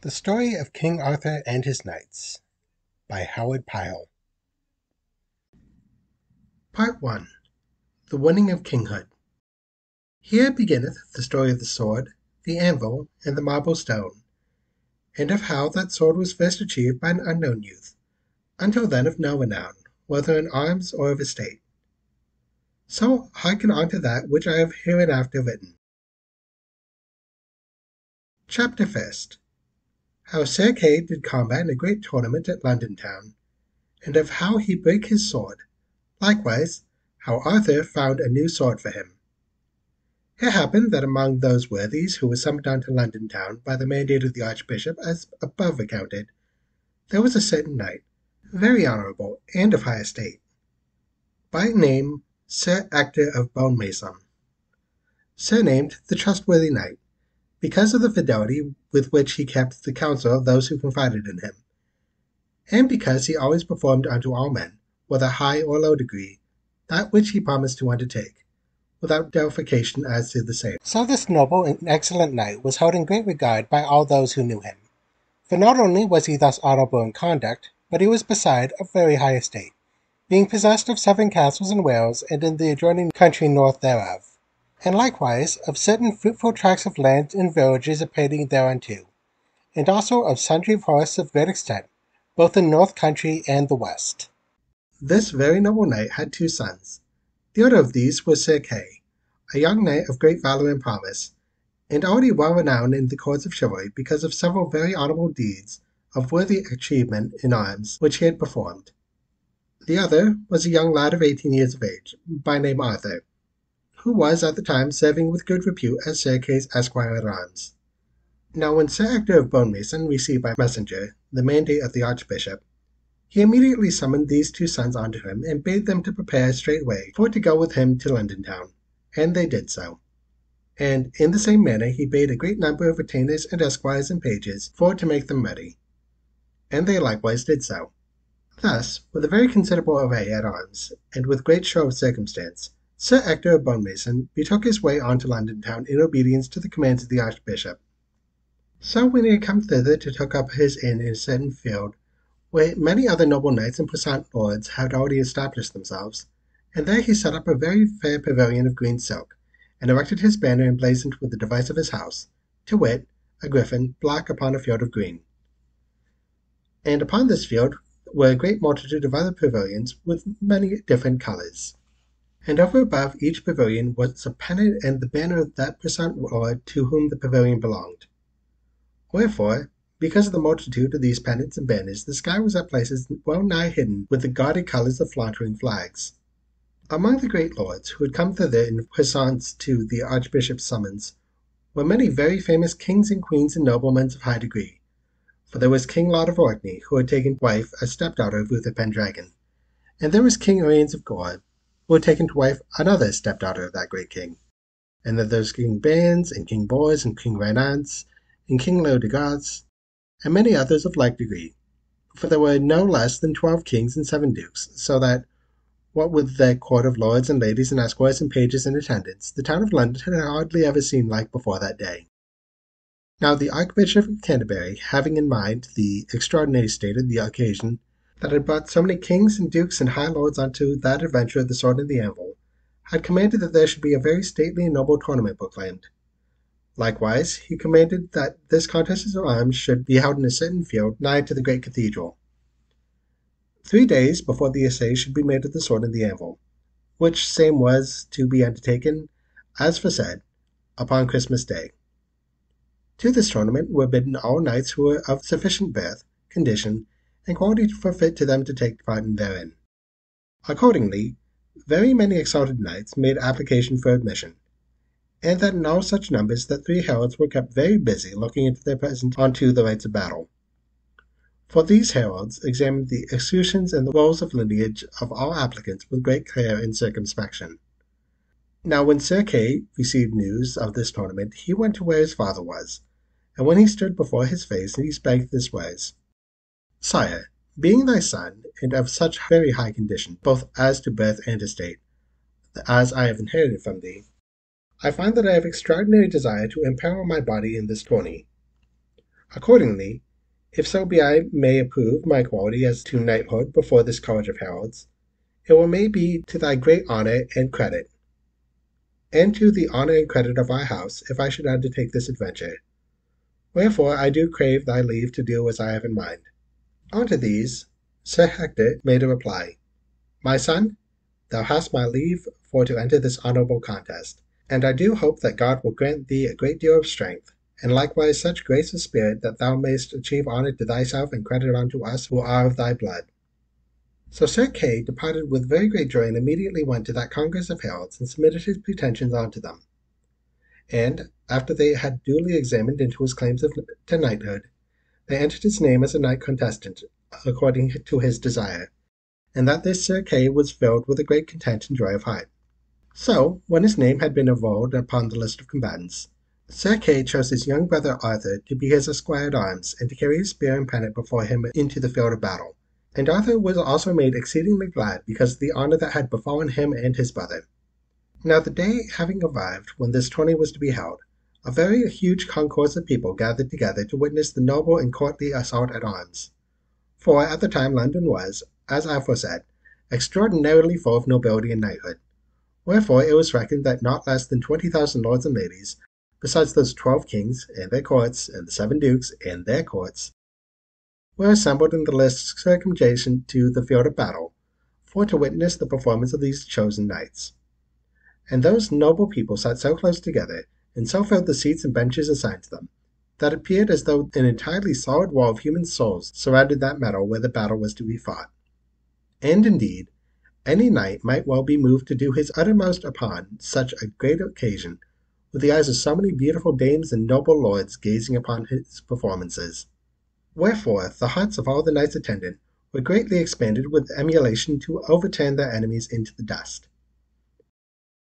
The Story of King Arthur and His Knights by Howard Pyle. Part 1. The Winning of Kinghood. Here beginneth the story of the sword, the anvil, and the marble stone, and of how that sword was first achieved by an unknown youth, until then of no renown, whether in arms or of estate. So hearken unto that which I have hereinafter written. Chapter 1. How Sir Kay did combat in a great tournament at London town, and of how he brake his sword, likewise how Arthur found a new sword for him. It happened that among those worthies who were summoned unto London town by the mandate of the Archbishop, as above accounted, there was a certain knight, very honourable and of high estate, by name Sir Ector of Bonemaison, surnamed the Trustworthy Knight, because of the fidelity with which he kept the counsel of those who confided in him, and because he always performed unto all men, whether high or low degree, that which he promised to undertake, without defalcation as to the same. So this noble and excellent knight was held in great regard by all those who knew him. For not only was he thus honourable in conduct, but he was beside of very high estate, being possessed of 7 castles in Wales and in the adjoining country north thereof, and likewise of certain fruitful tracts of land and villages appertaining thereunto, and also of sundry forests of great extent, both in north country and the west. This very noble knight had 2 sons. The elder of these was Sir Kay, a young knight of great valour and prowess, and already well renowned in the courts of chivalry because of several very honourable deeds of worthy achievement in arms which he had performed. The other was a young lad of 18 years of age, by name Arthur, who was at the time serving with good repute as Sir Kay's esquire at arms. Now when Sir Ector of Bonemaison received by messenger the mandate of the Archbishop, he immediately summoned these 2 sons unto him, and bade them to prepare straightway for to go with him to London town, and they did so. And in the same manner he bade a great number of retainers and esquires and pages for to make them ready, and they likewise did so. Thus, with a very considerable array at arms, and with great show of circumstance, Sir Ector of Bonemaison betook his way on to London town in obedience to the commands of the Archbishop. So when he had come thither to take up his inn in a certain field, where many other noble knights and puissant lords had already established themselves, and there he set up a very fair pavilion of green silk, and erected his banner emblazoned with the device of his house, to wit, a griffin black upon a field of green. And upon this field were a great multitude of other pavilions with many different colours. And over above each pavilion was a pennant and the banner of that puissant lord to whom the pavilion belonged. Wherefore, because of the multitude of these pennants and banners, the sky was at places well nigh hidden with the gaudy colours of fluttering flags. Among the great lords who had come thither in puissance to the Archbishop's summons were many very famous kings and queens and noblemen of high degree. For there was King Lot of Orkney, who had taken wife a stepdaughter of Uther Pendragon, and there was King Uriens of Gore, who had taken to wife another stepdaughter of that great king, and then there was King Bands, and King Bors, and King Reinance, and King Leodegards, and many others of like degree, for there were no less than 12 kings and 7 dukes, so that, what with their court of lords and ladies and esquires and pages in attendance, the town of London had hardly ever seen like before that day. Now the Archbishop of Canterbury, having in mind the extraordinary state of the occasion that had brought so many kings and dukes and high lords unto that adventure of the sword and the anvil, had commanded that there should be a very stately and noble tournament proclaimed. Likewise, he commanded that this contest of arms should be held in a certain field nigh to the great cathedral. 3 days before the assay should be made of the sword and the anvil, which same was to be undertaken, as foresaid, upon Christmas Day. To this tournament were bidden all knights who were of sufficient birth, condition, and quality for fit to them to take part therein. Accordingly, very many exalted knights made application for admission, and that in all such numbers that 3 heralds were kept very busy looking into their present unto the rights of battle. For these heralds examined the escutcheons and the rolls of lineage of all applicants with great care and circumspection. Now when Sir Kay received news of this tournament, he went to where his father was, and when he stood before his face, he spake this ways: Sire, being thy son, and of such very high condition, both as to birth and estate, as I have inherited from thee, I find that I have extraordinary desire to imperil my body in this tourney. Accordingly, if so be I may approve my quality as to knighthood before this college of heralds, it will may be to thy great honour and credit, and to the honour and credit of our house, if I should undertake this adventure. Wherefore I do crave thy leave to do as I have in mind. Unto these Sir Hector made a reply, My son, thou hast my leave for to enter this honourable contest, and I do hope that God will grant thee a great deal of strength, and likewise such grace of spirit that thou mayst achieve honour to thyself and credit unto us who are of thy blood. So Sir Kay departed with very great joy and immediately went to that congress of heralds and submitted his pretensions unto them. And, after they had duly examined into his claims to knighthood, they entered his name as a knight contestant, according to his desire, and that this Sir Kay was filled with a great content and joy of heart. So, when his name had been enrolled upon the list of combatants, Sir Kay chose his young brother Arthur to be his esquire at arms, and to carry his spear and pennant before him into the field of battle. And Arthur was also made exceedingly glad because of the honour that had befallen him and his brother. Now the day having arrived when this tourney was to be held, a very huge concourse of people gathered together to witness the noble and courtly assault at arms. For at the time London was, as aforesaid, extraordinarily full of nobility and knighthood. Wherefore it was reckoned that not less than 20,000 lords and ladies, besides those 12 kings and their courts, and the 7 dukes and their courts, were assembled in the list circumjacent to the field of battle, for to witness the performance of these chosen knights. And those noble people sat so close together, and so filled the seats and benches assigned to them, that it appeared as though an entirely solid wall of human souls surrounded that meadow where the battle was to be fought. And indeed, any knight might well be moved to do his uttermost upon such a great occasion, with the eyes of so many beautiful dames and noble lords gazing upon his performances. Wherefore the hearts of all the knights attendant were greatly expanded with emulation to overturn their enemies into the dust.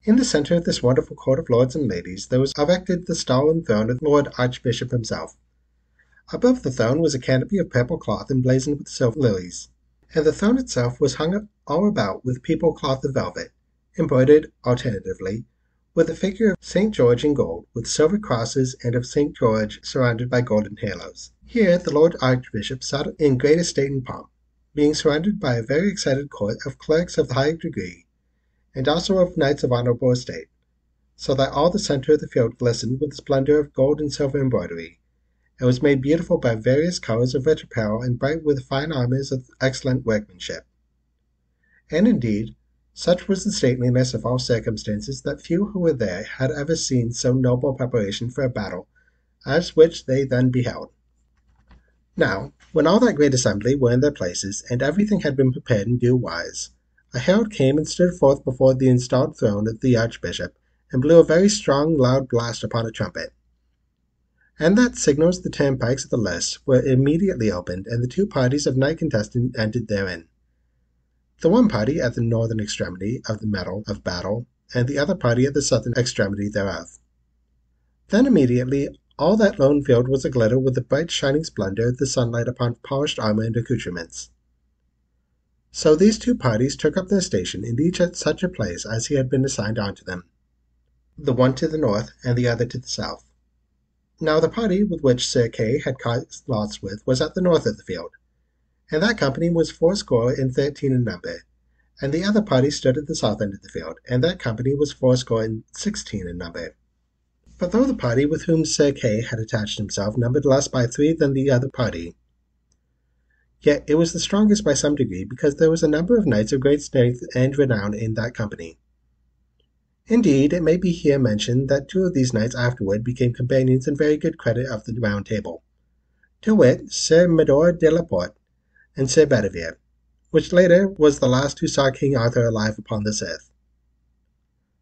In the centre of this wonderful court of lords and ladies there was erected the stall and throne of the Lord Archbishop himself. Above the throne was a canopy of purple cloth emblazoned with silver lilies, and the throne itself was hung all about with people cloth of velvet, embroidered alternately with the figure of St. George in gold, with silver crosses, and of St. George surrounded by golden halos. Here the Lord Archbishop sat in great estate and pomp, being surrounded by a very excited court of clerks of the high degree, and also of knights of honourable estate, so that all the centre of the field glistened with the splendour of gold and silver embroidery, and was made beautiful by various colours of rich apparel and bright with fine armours of excellent workmanship. And indeed, such was the stateliness of all circumstances that few who were there had ever seen so noble preparation for a battle as which they then beheld. Now, when all that great assembly were in their places, and everything had been prepared in due wise, a herald came and stood forth before the installed throne of the Archbishop, and blew a very strong loud blast upon a trumpet. And that signals the turnpikes of the lists were immediately opened, and the 2 parties of knight contestants entered therein. The one party at the northern extremity of the meadow of battle, and the other party at the southern extremity thereof. Then immediately all that lone field was aglitter with the bright shining splendour of the sunlight upon polished armour and accoutrements. So these 2 parties took up their station, and each at such a place as he had been assigned unto them, the one to the north, and the other to the south. Now the party with which Sir Kay had cast lots with was at the north of the field, and that company was 13 in number, and the other party stood at the south end of the field, and that company was 16 in number. But though the party with whom Sir Kay had attached himself numbered less by 3 than the other party, yet it was the strongest by some degree, because there was a number of knights of great strength and renown in that company. Indeed, it may be here mentioned that 2 of these knights afterward became companions in very good credit of the Round Table, to wit, Sir Medor de la Porte and Sir Bedivere, which later was the last who saw King Arthur alive upon this earth.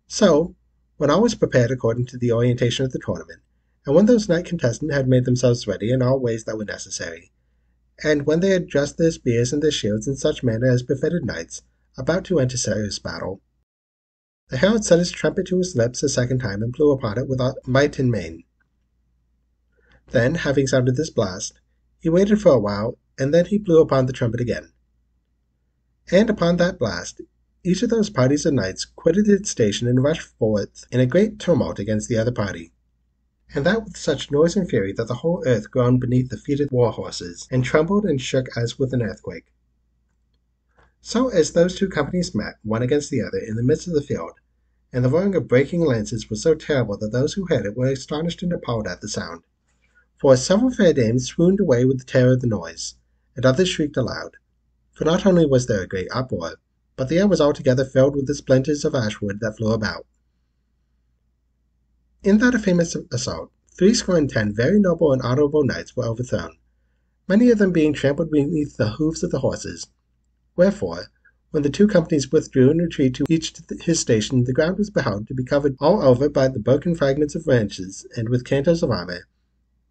So, when all was prepared according to the orientation of the tournament, and when those knight contestants had made themselves ready in all ways that were necessary, and when they had dressed their spears and their shields in such manner as befitted knights, about to enter serious battle, the herald set his trumpet to his lips a second time and blew upon it with all might and main. Then, having sounded this blast, he waited for a while, and then he blew upon the trumpet again. And upon that blast, each of those parties of knights quitted its station and rushed forth in a great tumult against the other party. and that with such noise and fury that the whole earth groaned beneath the feet of war horses, and trembled and shook as with an earthquake. So as those two companies met, one against the other, in the midst of the field, and the roaring of breaking lances was so terrible that those who heard it were astonished and appalled at the sound. For several fair dames swooned away with the terror of the noise, and others shrieked aloud. For not only was there a great uproar, but the air was altogether filled with the splinters of ashwood that flew about. In that famous assault, 70 very noble and honorable knights were overthrown, many of them being trampled beneath the hoofs of the horses. Wherefore, when the two companies withdrew in retreat to each his station, the ground was beheld to be covered all over by the broken fragments of lances and with cantos of armor,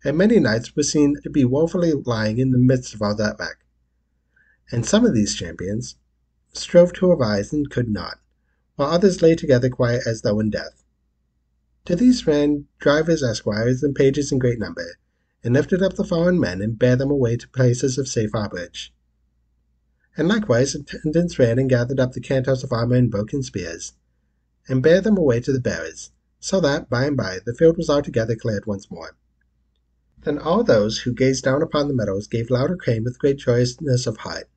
and many knights were seen to be woefully lying in the midst of all that wreck. And some of these champions strove to arise and could not, while others lay together quiet as though in death. To these ran drivers, esquires, and pages in great number, and lifted up the fallen men and bare them away to places of safe harborage. And likewise attendants ran and gathered up the cantos of armor and broken spears, and bare them away to the bearers, so that, by and by, the field was altogether cleared once more. Then all those who gazed down upon the meadows gave loud acclaim with great joyousness of heart,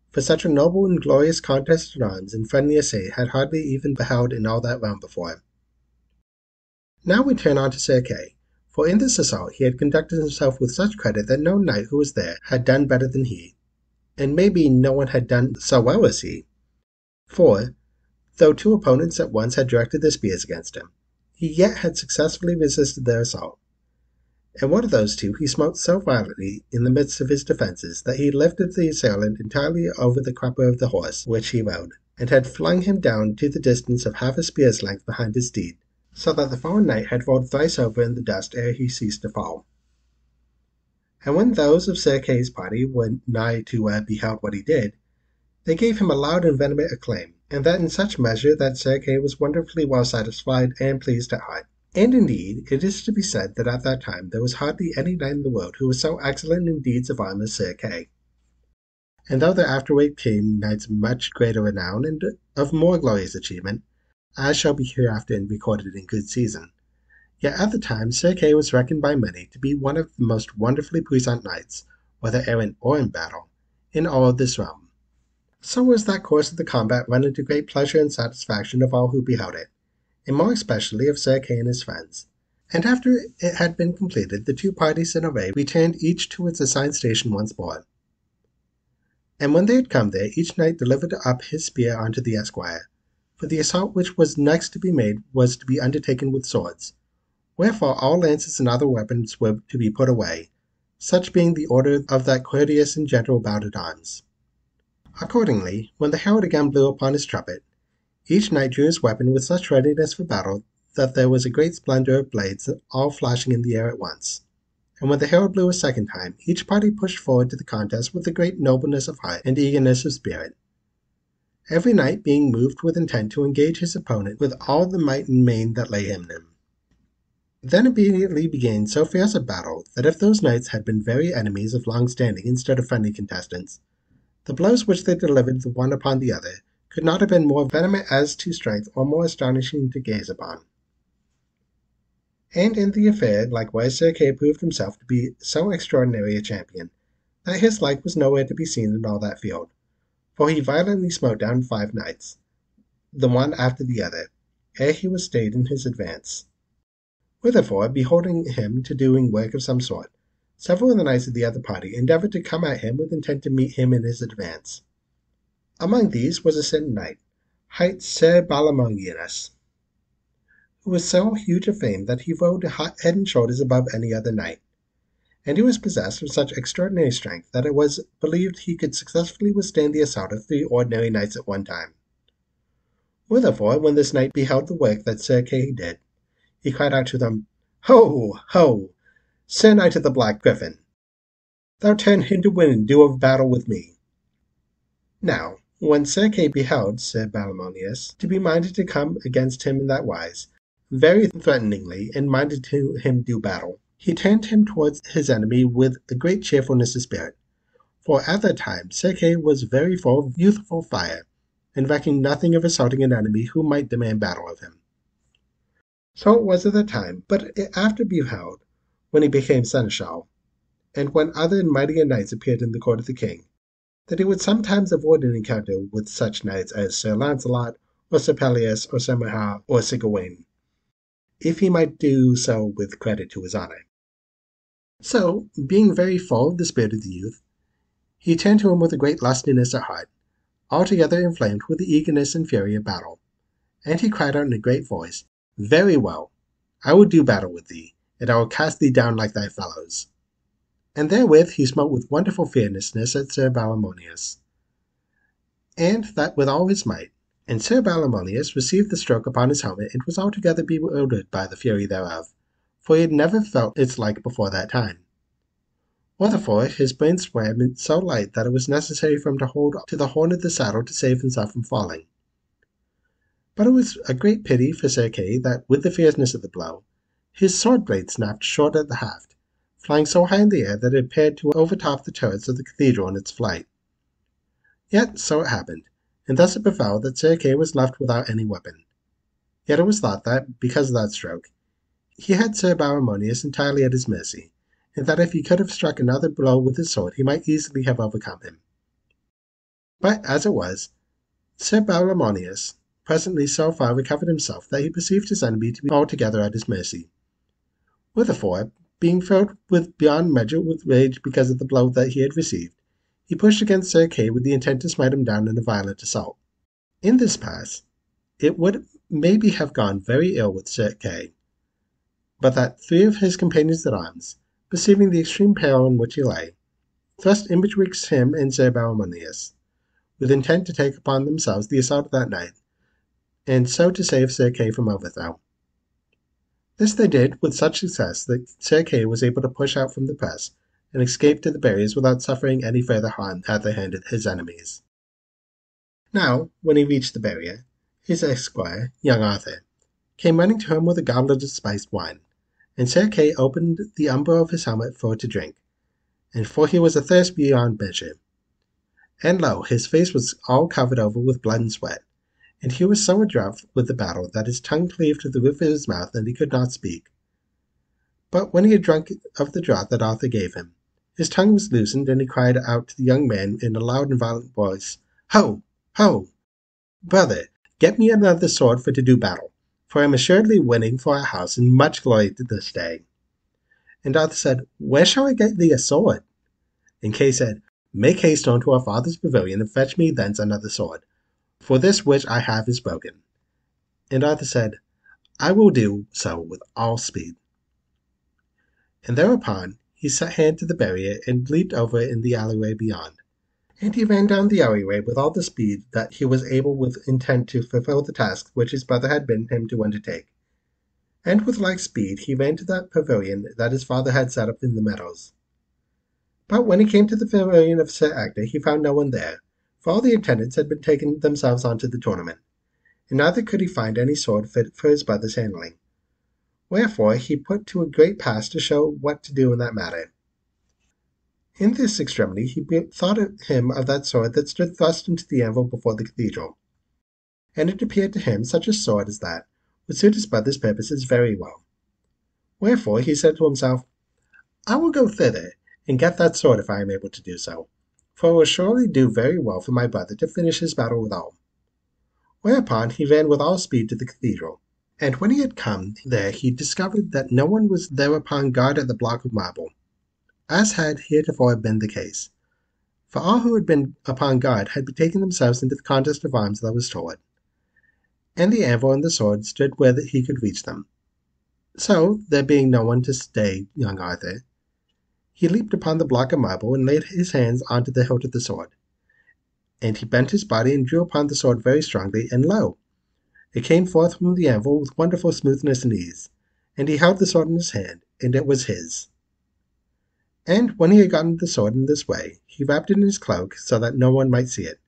for such a noble and glorious contest at arms and friendly assay had hardly even beheld in all that realm before. Now we turn on to Sir Kay, for in this assault he had conducted himself with such credit that no knight who was there had done better than he, and maybe no one had done so well as he. For, though two opponents at once had directed their spears against him, he yet had successfully resisted their assault. And one of those two he smote so violently in the midst of his defences that he lifted the assailant entirely over the crupper of the horse which he rode, and had flung him down to the distance of half a spear's length behind his steed, so that the fallen knight had rolled thrice over in the dust ere he ceased to fall. And when those of Sir Kay's party were nigh to beheld what he did, they gave him a loud and vehement acclaim, and that in such measure that Sir Kay was wonderfully well satisfied and pleased at heart. And indeed, it is to be said that at that time there was hardly any knight in the world who was so excellent in deeds of arm as Sir Kay. And though there afterward came knights of much greater renown and of more glorious achievement, as shall be hereafter recorded in good season, yet at the time Sir Kay was reckoned by many to be one of the most wonderfully puissant knights, whether errant or in battle, in all of this realm. So was that course of the combat run into great pleasure and satisfaction of all who beheld it, and more especially of Sir Kay and his friends. And after it had been completed, the two parties in array returned each to its assigned station once more. And when they had come there, each knight delivered up his spear unto the esquire, for the assault which was next to be made was to be undertaken with swords, wherefore all lances and other weapons were to be put away, such being the order of that courteous and gentle bout at arms. Accordingly, when the herald again blew upon his trumpet, each knight drew his weapon with such readiness for battle that there was a great splendor of blades all flashing in the air at once. And when the herald blew a second time, each party pushed forward to the contest with a great nobleness of heart and eagerness of spirit, every knight being moved with intent to engage his opponent with all the might and main that lay in him. Then immediately began so fierce a battle that if those knights had been very enemies of long standing instead of friendly contestants, the blows which they delivered the one upon the other could not have been more vehement as to strength or more astonishing to gaze upon. And in the affair likewise Sir Kay proved himself to be so extraordinary a champion that his like was nowhere to be seen in all that field, for he violently smote down 5 knights, the one after the other, ere he was stayed in his advance. Wherefore, beholding him to doing work of some sort, several of the knights of the other party endeavoured to come at him with intent to meet him in his advance. Among these was a certain knight, hight Sir Balamonius, who was so huge of fame that he rode head and shoulders above any other knight, and he was possessed of such extraordinary strength that it was believed he could successfully withstand the assault of 3 ordinary knights at one time. Wherefore, when this knight beheld the work that Sir Kay did, he cried out to them, "Ho, ho, Sir Knight of the Black Griffin! Thou turn into wind and do of battle with me." Now, when Sir Kay beheld Sir Balamonius to be minded to come against him in that wise, very threateningly, and minded to him do battle, he turned him towards his enemy with a great cheerfulness of spirit, for at that time Sir Kay was very full of youthful fire, and recking nothing of assaulting an enemy who might demand battle of him. So it was at the time, but it after beheld, when he became seneschal, and when other and mightier knights appeared in the court of the king, that he would sometimes avoid an encounter with such knights as Sir Launcelot, or Sir Pelleas, or Sir Maha, or Sir Gawain, if he might do so with credit to his honour. So, being very full of the spirit of the youth, he turned to him with a great lustiness at heart, altogether inflamed with the eagerness and fury of battle. And he cried out in a great voice, Very well, I will do battle with thee, and I will cast thee down like thy fellows. And therewith he smote with wonderful fierceness at Sir Balamonius, and that with all his might. And Sir Balamonius received the stroke upon his helmet, and was altogether bewildered by the fury thereof, for he had never felt its like before that time. Wherefore his brain swam so light that it was necessary for him to hold to the horn of the saddle to save himself from falling. But it was a great pity for Sir Kay that, with the fierceness of the blow, his sword blade snapped short at the haft, flying so high in the air that it appeared to overtop the turrets of the cathedral in its flight. Yet so it happened, and thus it befell that Sir Kay was left without any weapon. Yet it was thought that, because of that stroke, he had Sir Balamonius entirely at his mercy, and that if he could have struck another blow with his sword he might easily have overcome him. But as it was, Sir Balamonius presently so far recovered himself that he perceived his enemy to be altogether at his mercy. Wherefore, being filled with beyond measure with rage because of the blow that he had received, he pushed against Sir Kay with the intent to smite him down in a violent assault. In this pass, it would maybe have gone very ill with Sir Kay, but that 3 of his companions at arms, perceiving the extreme peril in which he lay, thrust in betwixt him and Sir Balamonius, with intent to take upon themselves the assault of that night, and so to save Sir Kay from overthrow. This they did with such success that Sir Kay was able to push out from the press and escape to the barriers without suffering any further harm at the hand of his enemies. Now, when he reached the barrier, his esquire, young Arthur, came running to him with a goblet of spiced wine, and Sir Kay opened the umber of his helmet for to drink, and for he was athirst beyond measure. And lo, his face was all covered over with blood and sweat, and he was so adroit with the battle that his tongue cleaved to the roof of his mouth, and he could not speak. But when he had drunk of the draught that Arthur gave him, his tongue was loosened, and he cried out to the young man in a loud and violent voice, Ho! Ho! Brother, get me another sword for to do battle, for I am assuredly winning for our house in much glory this day. And Arthur said, Where shall I get thee a sword? And Kay said, Make haste on to our father's pavilion, and fetch me thence another sword, for this which I have is broken. And Arthur said, I will do so with all speed. And thereupon he set hand to the barrier and leaped over in the alleyway beyond. And he ran down the alleyway with all the speed that he was able with intent to fulfill the task which his brother had bidden him to undertake. And with like speed he ran to that pavilion that his father had set up in the meadows. But when he came to the pavilion of Sir Ector, he found no one there, for all the attendants had been taken themselves on to the tournament, and neither could he find any sword fit for his brother's handling. Wherefore he put to a great pass to show what to do in that matter. In this extremity he bethought him of that sword that stood thrust into the anvil before the cathedral, and it appeared to him such a sword as that would suit his brother's purposes very well. Wherefore he said to himself, I will go thither, and get that sword if I am able to do so, for it will surely do very well for my brother to finish his battle withal. Whereupon he ran with all speed to the cathedral, and when he had come there he discovered that no one was there upon guard at the block of marble, as had heretofore been the case, for all who had been upon guard had betaken themselves into the contest of arms that was toward, and the anvil and the sword stood where he could reach them. So, there being no one to stay young Arthur, he leaped upon the block of marble and laid his hands onto the hilt of the sword. And he bent his body and drew upon the sword very strongly, and lo! It came forth from the anvil with wonderful smoothness and ease, and he held the sword in his hand, and it was his. And when he had gotten the sword in this way, he wrapped it in his cloak so that no one might see it,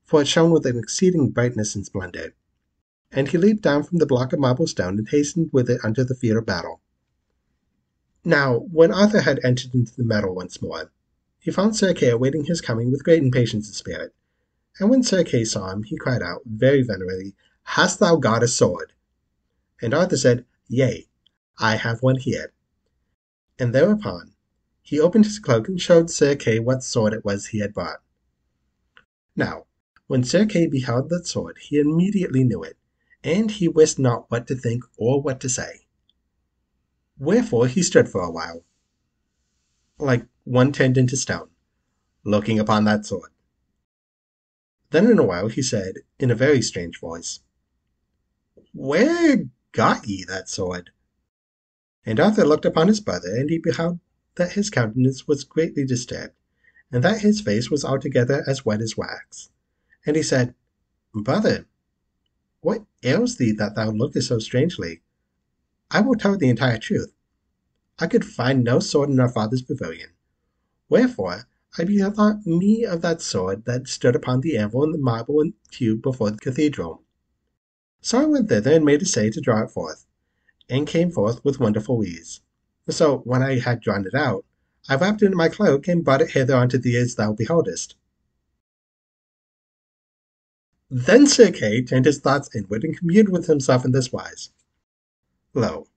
for it shone with an exceeding brightness and splendor. And he leaped down from the block of marble stone and hastened with it unto the field of battle. Now, when Arthur had entered into the meadow once more, he found Sir Kay awaiting his coming with great impatience of spirit. And when Sir Kay saw him, he cried out very vehemently, Hast thou got a sword? And Arthur said, Yea, I have one here. And thereupon he opened his cloak and showed Sir Kay what sword it was he had brought. Now, when Sir Kay beheld that sword, he immediately knew it, and he wist not what to think or what to say. Wherefore he stood for a while, like one turned into stone, looking upon that sword. Then in a while he said, in a very strange voice, Where got ye that sword? And Arthur looked upon his brother, and he beheld that his countenance was greatly disturbed, and that his face was altogether as wet as wax. And he said, Brother, what ails thee that thou lookest so strangely? I will tell the entire truth. I could find no sword in our father's pavilion. Wherefore I bethought me of that sword that stood upon the anvil in the marble and cube before the cathedral. So I went thither and made essay to draw it forth, and came forth with wonderful ease. So when I had drawn it out, I wrapped it in my cloak and brought it hither unto thee as thou beholdest. Then Sir Kay turned his thoughts inward and communed with himself in this wise. Lo,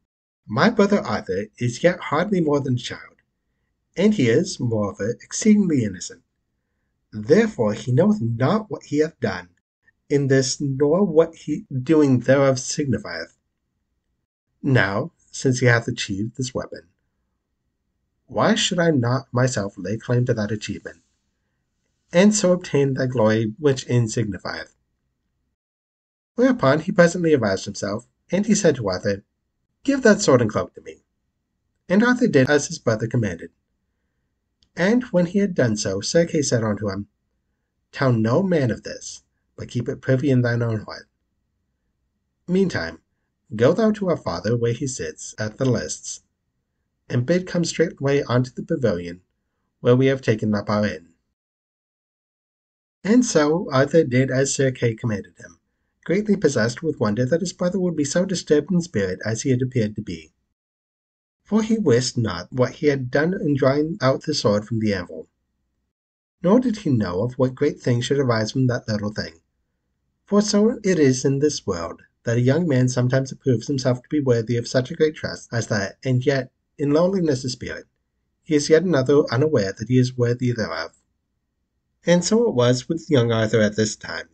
my brother Arthur is yet hardly more than a child, and he is, moreover, exceedingly innocent. Therefore he knoweth not what he hath done in this, nor what he doing thereof signifieth. Now, since he hath achieved this weapon, why should I not myself lay claim to that achievement, and so obtain that glory which in signifieth? Whereupon he presently aroused himself, and he said to Arthur, Give that sword and cloak to me. And Arthur did as his brother commanded. And when he had done so, Sir Kay said unto him, Tell no man of this, but keep it privy in thine own heart. Meantime, go thou to our father where he sits at the lists, and bid come straightway unto the pavilion, where we have taken up our inn. And so Arthur did as Sir Kay commanded him, greatly possessed with wonder that his brother would be so disturbed in spirit as he had appeared to be. For he wist not what he had done in drawing out the sword from the anvil, nor did he know of what great thing should arise from that little thing. For so it is in this world, that a young man sometimes approves himself to be worthy of such a great trust as that, and yet, in lowliness of spirit, he is yet another unaware that he is worthy thereof. And so it was with young Arthur at this time.